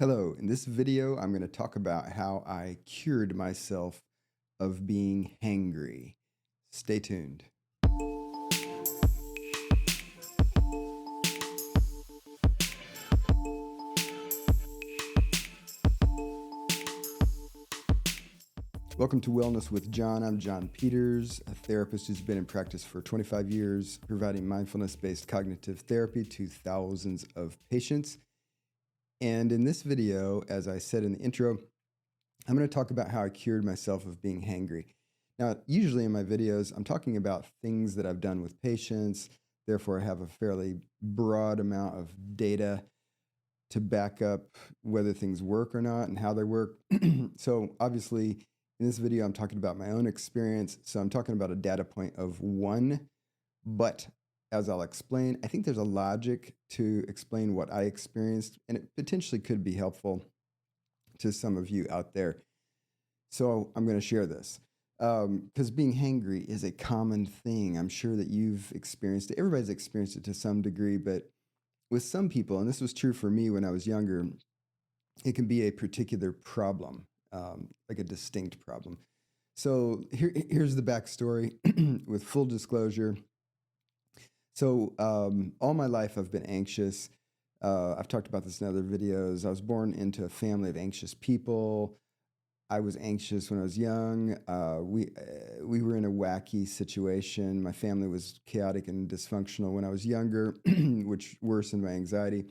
Hello, in this video, I'm going to talk about how I cured myself of being hangry. Stay tuned. Welcome to Wellness with John. I'm John Peters, a therapist who's been in practice for 25 years, providing mindfulness-based cognitive therapy to thousands of patients. And in this video, as I said in the intro, I'm going to talk about how I cured myself of being hangry. Now, usually in my videos, I'm talking about things that I've done with patients. Therefore, I have a fairly broad amount of data to back up whether things work or not and how they work. So obviously, in this video, I'm talking about my own experience. So I'm talking about a data point of 1, but as I'll explain, I think there's a logic to explain what I experienced, and it potentially could be helpful to some of you out there. So I'm going to share this because being hangry is a common thing. I'm sure that you've experienced it. Everybody's experienced it to some degree, but with some people, and this was true for me when I was younger, it can be a particular problem, like a distinct problem. So here's the backstory with full disclosure. So all my life I've been anxious. I've talked about this in other videos. I was born into a family of anxious people. I was anxious when I was young. We were in a wacky situation. My family was chaotic and dysfunctional when I was younger, which worsened my anxiety.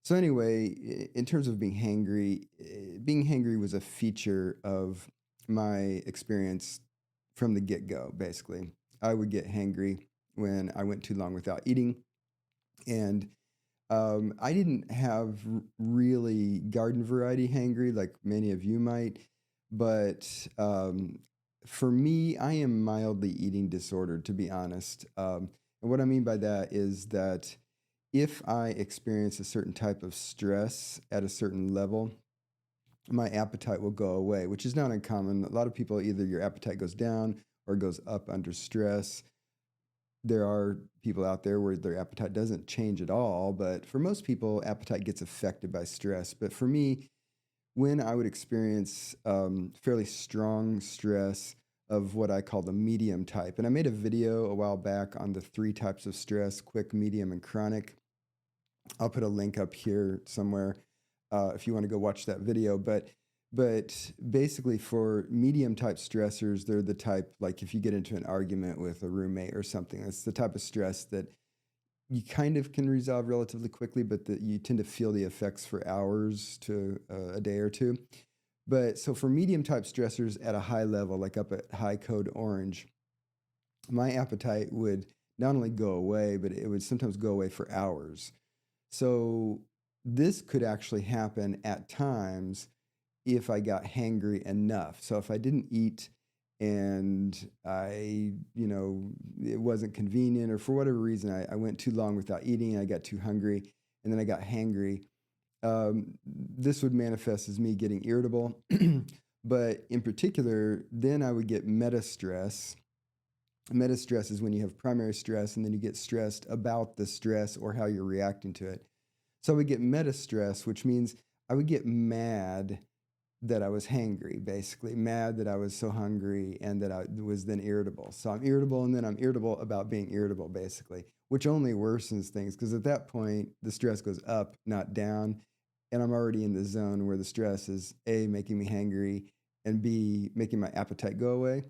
So anyway, in terms of being hangry was a feature of my experience from the get-go, basically. I would get hangry when I went too long without eating. And I didn't have really garden variety hangry like many of you might. But for me, I am mildly eating disordered, to be honest. And what I mean by that is that if I experience a certain type of stress at a certain level, my appetite will go away, which is not uncommon. A lot of people, either your appetite goes down or goes up under stress. There are people out there where their appetite doesn't change at all, but for most people, appetite gets affected by stress. But for me, when I would experience fairly strong stress of what I call the medium type, and I made a video a while back on the 3 types of stress: quick, medium, and chronic. I'll put a link up here somewhere if you want to go watch that video. But basically, for medium type stressors, they're the type, like if you get into an argument with a roommate or something, that's the type of stress that you kind of can resolve relatively quickly, but that you tend to feel the effects for hours to a day or two. But so for medium type stressors at a high level, like up at high code orange, my appetite would not only go away, but it would sometimes go away for hours. So this could actually happen at times if I got hangry enough. So if I didn't eat and it wasn't convenient, or for whatever reason, I went too long without eating, I got too hungry, and then I got hangry. This would manifest as me getting irritable, but in particular, then I would get meta stress. Meta stress is when you have primary stress and then you get stressed about the stress or how you're reacting to it. So I would get meta stress, which means I would get mad that I was hangry, basically mad that I was so hungry and that I was then irritable. So I'm irritable, and then I'm irritable about being irritable, basically, which only worsens things because at that point the stress goes up, not down, and I'm already in the zone where the stress is A, making me hangry, and B, making my appetite go away.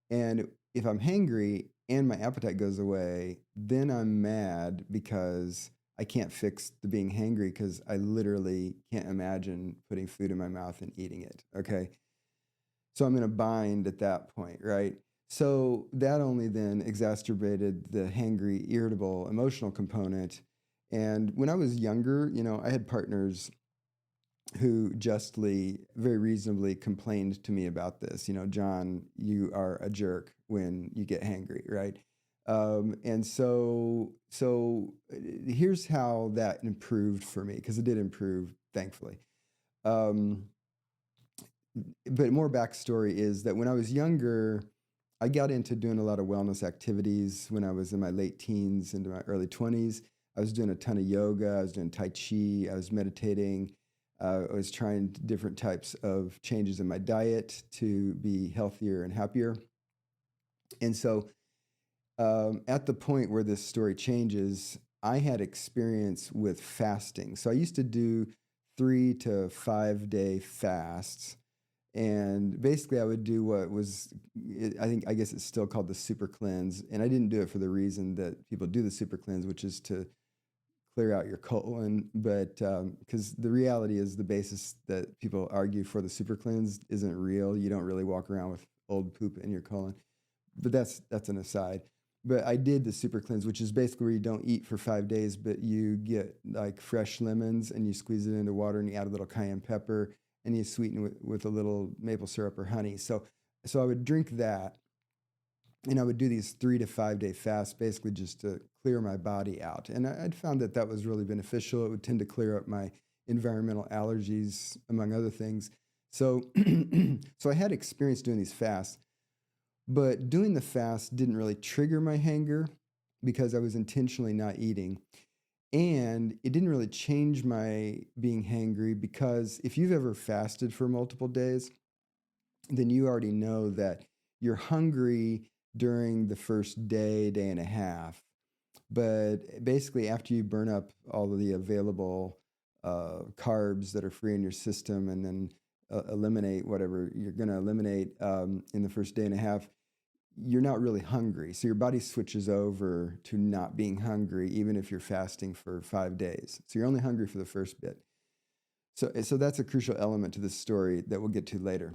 And if I'm hangry and my appetite goes away, then I'm mad because I can't fix the being hangry because I literally can't imagine putting food in my mouth and eating it, okay? So I'm in a bind at that point, right? So that only then exacerbated the hangry, irritable, emotional component. And when I was younger, I had partners who justly, very reasonably complained to me about this. John, you are a jerk when you get hangry, right? And so here's how that improved for me, because it did improve, thankfully. But more backstory is that when I was younger, I got into doing a lot of wellness activities when I was in my late teens into my early 20s. I was doing a ton of yoga. I was doing Tai Chi. I was meditating. I was trying different types of changes in my diet to be healthier and happier. And so at the point where this story changes, I had experience with fasting. So I used to do 3 to 5 day fasts. And basically, I would do what was, I guess it's still called the super cleanse. And I didn't do it for the reason that people do the super cleanse, which is to clear out your colon. But because the reality is the basis that people argue for the super cleanse isn't real. You don't really walk around with old poop in your colon. But that's an aside. But I did the super cleanse, which is basically where you don't eat for 5 days, but you get like fresh lemons and you squeeze it into water and you add a little cayenne pepper and you sweeten it with a little maple syrup or honey. So I would drink that, and I would do these 3 to 5 day fasts, basically just to clear my body out. And I'd found that was really beneficial. It would tend to clear up my environmental allergies, among other things. So so I had experience doing these fasts. But doing the fast didn't really trigger my hunger because I was intentionally not eating. And it didn't really change my being hangry because if you've ever fasted for multiple days, then you already know that you're hungry during the first day, day and a half. But basically, after you burn up all of the available carbs that are free in your system and then eliminate whatever you're going to eliminate in the first day and a half, you're not really hungry. So your body switches over to not being hungry, even if you're fasting for 5 days. So you're only hungry for the first bit. So that's a crucial element to this story that we'll get to later.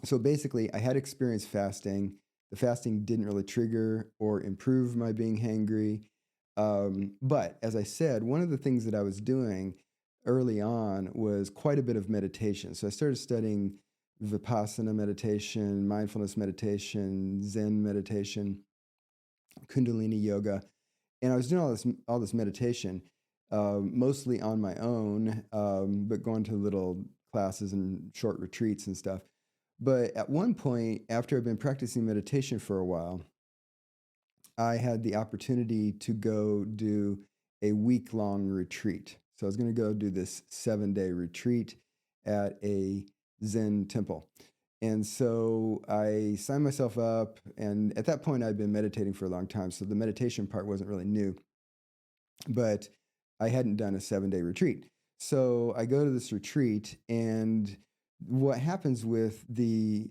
So basically, I had experience fasting. The fasting didn't really trigger or improve my being hangry. But as I said, one of the things that I was doing early on was quite a bit of meditation. So I started studying Vipassana meditation, mindfulness meditation, Zen meditation, Kundalini yoga, and I was doing all this meditation, mostly on my own, but going to little classes and short retreats and stuff. But at one point, after I'd been practicing meditation for a while, I had the opportunity to go do a week-long retreat. So I was going to go do this 7-day retreat at a Zen temple. And so I signed myself up, and at that point I'd been meditating for a long time, so the meditation part wasn't really new, but I hadn't done a 7-day retreat. So I go to this retreat, and what happens with the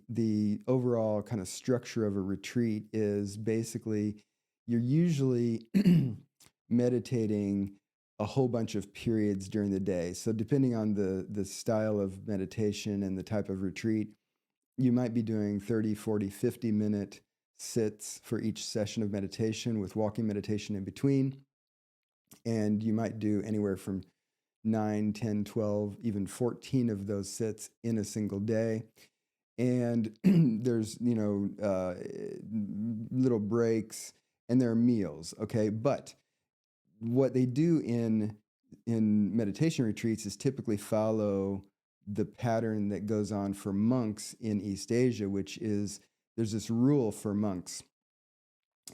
overall kind of structure of a retreat is basically you're usually meditating a whole bunch of periods during the day. So depending on the style of meditation and the type of retreat, you might be doing 30, 40, 50-minute sits for each session of meditation with walking meditation in between. And you might do anywhere from 9, 10, 12, even 14 of those sits in a single day. And there's, little breaks and there are meals, okay? But what they do in meditation retreats is typically follow the pattern that goes on for monks in East Asia, which is there's this rule for monks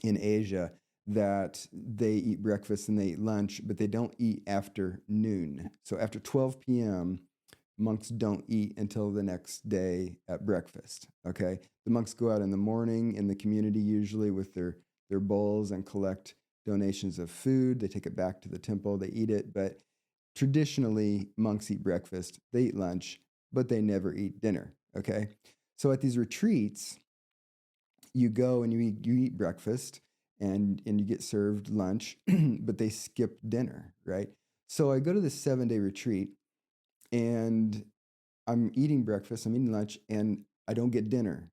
in Asia that they eat breakfast and they eat lunch, but they don't eat after noon. So after 12 p.m., monks don't eat until the next day at breakfast, okay? The monks go out in the morning in the community usually with their bowls and collect donations of food. They take it back to the temple, they eat it, but traditionally monks eat breakfast, they eat lunch, but they never eat dinner, okay? So at these retreats, you go and you eat breakfast and you get served lunch, but they skip dinner, right? So I go to this 7-day retreat and I'm eating breakfast, I'm eating lunch, and I don't get dinner.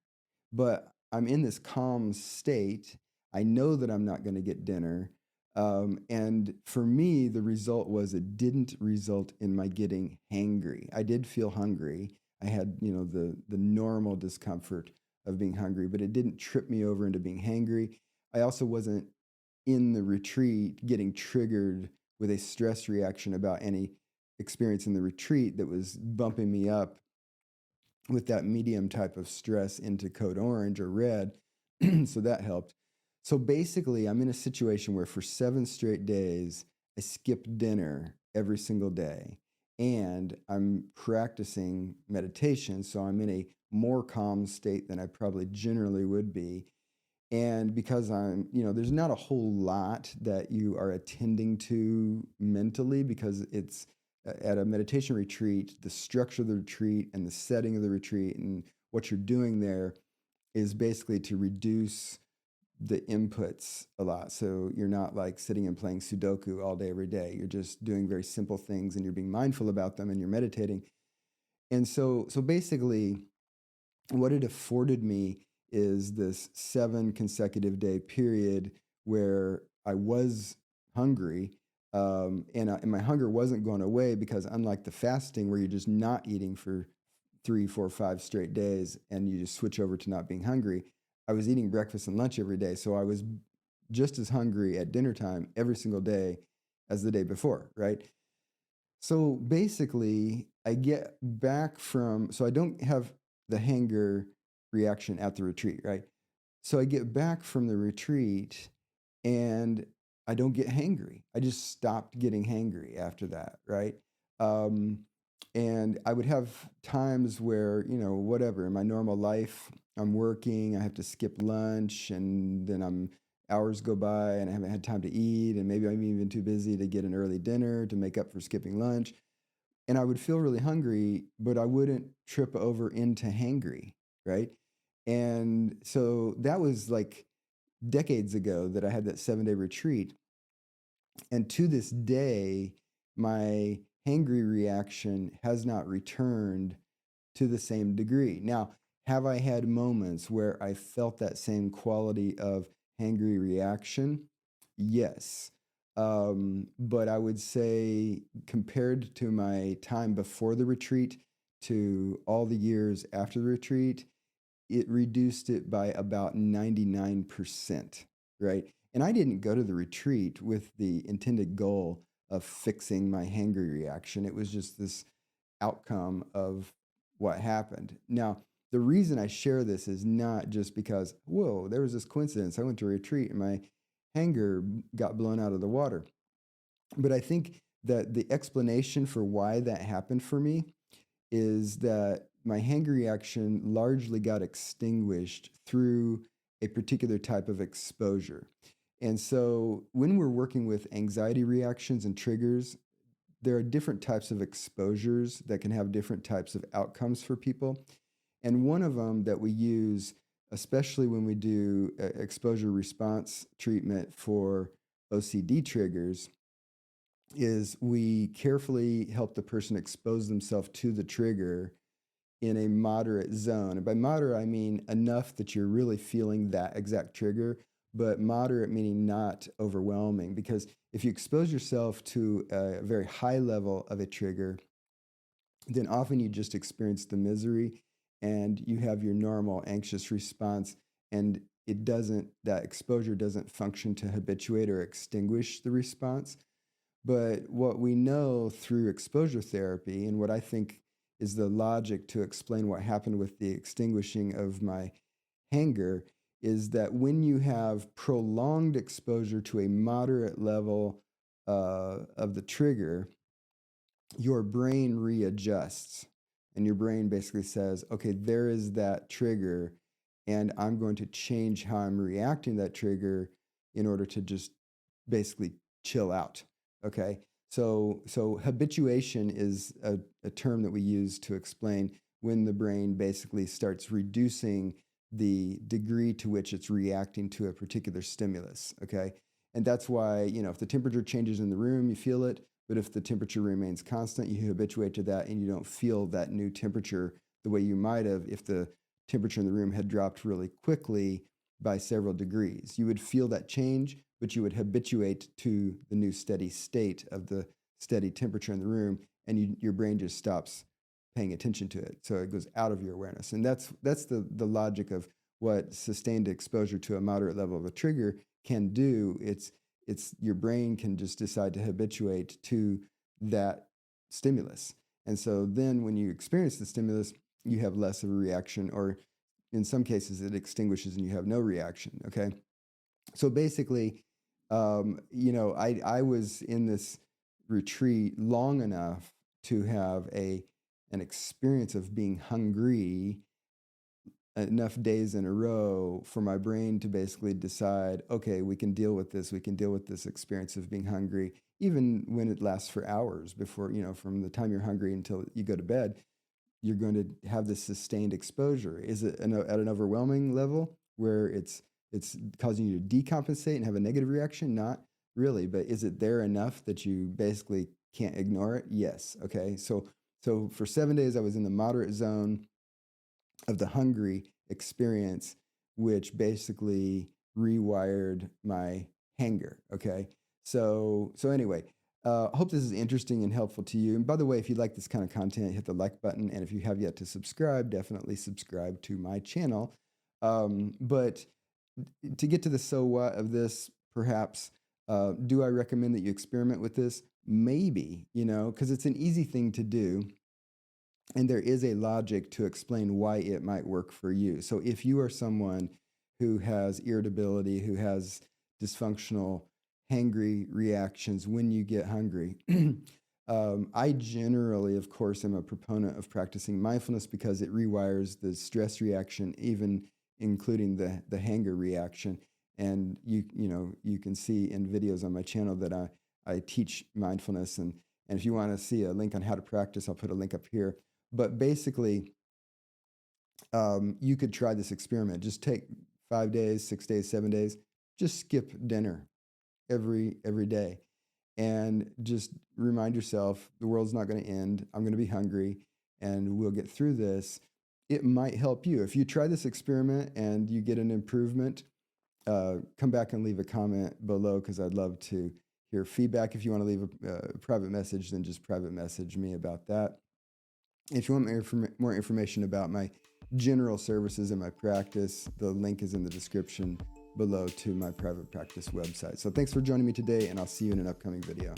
But I'm in this calm state. I know that I'm not going to get dinner. And for me, the result was it didn't result in my getting hangry. I did feel hungry. I had, the normal discomfort of being hungry, but it didn't trip me over into being hangry. I also wasn't in the retreat getting triggered with a stress reaction about any experience in the retreat that was bumping me up with that medium type of stress into code orange or red. So that helped. So basically, I'm in a situation where for 7 straight days, I skipped dinner every single day. and I'm practicing meditation. So I'm in a more calm state than I probably generally would be. And because there's not a whole lot that you are attending to mentally because it's at a meditation retreat, the structure of the retreat and the setting of the retreat and what you're doing there is basically to reduce the inputs a lot. So you're not like sitting and playing Sudoku all day, every day. You're just doing very simple things and you're being mindful about them and you're meditating. And so basically, what it afforded me is this 7 consecutive day period where I was hungry. And my hunger wasn't going away because, unlike the fasting where you're just not eating for 3, 4, 5 straight days and you just switch over to not being hungry, I was eating breakfast and lunch every day. So I was just as hungry at dinner time every single day as the day before, right? So basically, I get back from, so I don't have the hanger reaction at the retreat, right? So I get back from the retreat and I don't get hangry. I just stopped getting hangry after that, right? Um, and I would have times where, whatever, in my normal life, I'm working, I have to skip lunch, and then hours go by and I haven't had time to eat, and maybe I'm even too busy to get an early dinner to make up for skipping lunch. And I would feel really hungry, but I wouldn't trip over into hangry, right? And so that was like decades ago that I had that 7 day retreat. And to this day, my hangry reaction has not returned to the same degree. Now, have I had moments where I felt that same quality of hangry reaction? Yes. But I would say, compared to my time before the retreat to all the years after the retreat, it reduced it by about 99%, right? And I didn't go to the retreat with the intended goal of fixing my hangry reaction. It was just this outcome of what happened. Now, the reason I share this is not just because, whoa, there was this coincidence. I went to a retreat and my hanger got blown out of the water. But I think that the explanation for why that happened for me is that my hanger reaction largely got extinguished through a particular type of exposure. And so when we're working with anxiety reactions and triggers, there are different types of exposures that can have different types of outcomes for people. And one of them that we use, especially when we do exposure response treatment for OCD triggers, is we carefully help the person expose themselves to the trigger in a moderate zone. And by moderate, I mean enough that you're really feeling that exact trigger, but moderate meaning not overwhelming. Because if you expose yourself to a very high level of a trigger, then often you just experience the misery and you have your normal anxious response, and that exposure doesn't function to habituate or extinguish the response. But what we know through exposure therapy, and what I think is the logic to explain what happened with the extinguishing of my hanger, is that when you have prolonged exposure to a moderate level of the trigger, your brain readjusts. And your brain basically says, okay, there is that trigger, and I'm going to change how I'm reacting to that trigger in order to just basically chill out. Okay. So habituation is a term that we use to explain when the brain basically starts reducing the degree to which it's reacting to a particular stimulus. Okay. And that's why, if the temperature changes in the room, you feel it. But if the temperature remains constant, you habituate to that and you don't feel that new temperature the way you might have if the temperature in the room had dropped really quickly by several degrees. You would feel that change, but you would habituate to the new steady state of the steady temperature in the room, and your brain just stops paying attention to it. So it goes out of your awareness. And that's the logic of what sustained exposure to a moderate level of a trigger can do. It's your brain can just decide to habituate to that stimulus. And so then when you experience the stimulus, you have less of a reaction, or in some cases it extinguishes and you have no reaction. Okay. So basically, I was in this retreat long enough to have an experience of being hungry enough days in a row for my brain to basically decide, okay, we can deal with this. We can deal with this experience of being hungry, even when it lasts for hours before, from the time you're hungry until you go to bed, you're going to have this sustained exposure. Is it at an overwhelming level where it's causing you to decompensate and have a negative reaction? Not really, but is it there enough that you basically can't ignore it? Yes. Okay. So for 7 days, I was in the moderate zone of the hungry experience, which basically rewired my hanger. Okay. So anyway, hope this is interesting and helpful to you. And by the way, if you like this kind of content, hit the like button. And if you have yet to subscribe, definitely subscribe to my channel. But to get to the so what of this, perhaps, do I recommend that you experiment with this? Maybe, because it's an easy thing to do. And there is a logic to explain why it might work for you. So if you are someone who has irritability, who has dysfunctional, hangry reactions when you get hungry, I generally, of course, am a proponent of practicing mindfulness because it rewires the stress reaction, even including the hanger reaction. And you can see in videos on my channel that I teach mindfulness. And if you want to see a link on how to practice, I'll put a link up here. But basically, you could try this experiment. Just take 5 days, 6 days, 7 days. Just skip dinner every day. And just remind yourself, the world's not going to end. I'm going to be hungry, and we'll get through this. It might help you. If you try this experiment and you get an improvement, come back and leave a comment below because I'd love to hear feedback. If you want to leave a private message, then just private message me about that. If you want more information about my general services and my practice, the link is in the description below to my private practice website. So thanks for joining me today, and I'll see you in an upcoming video.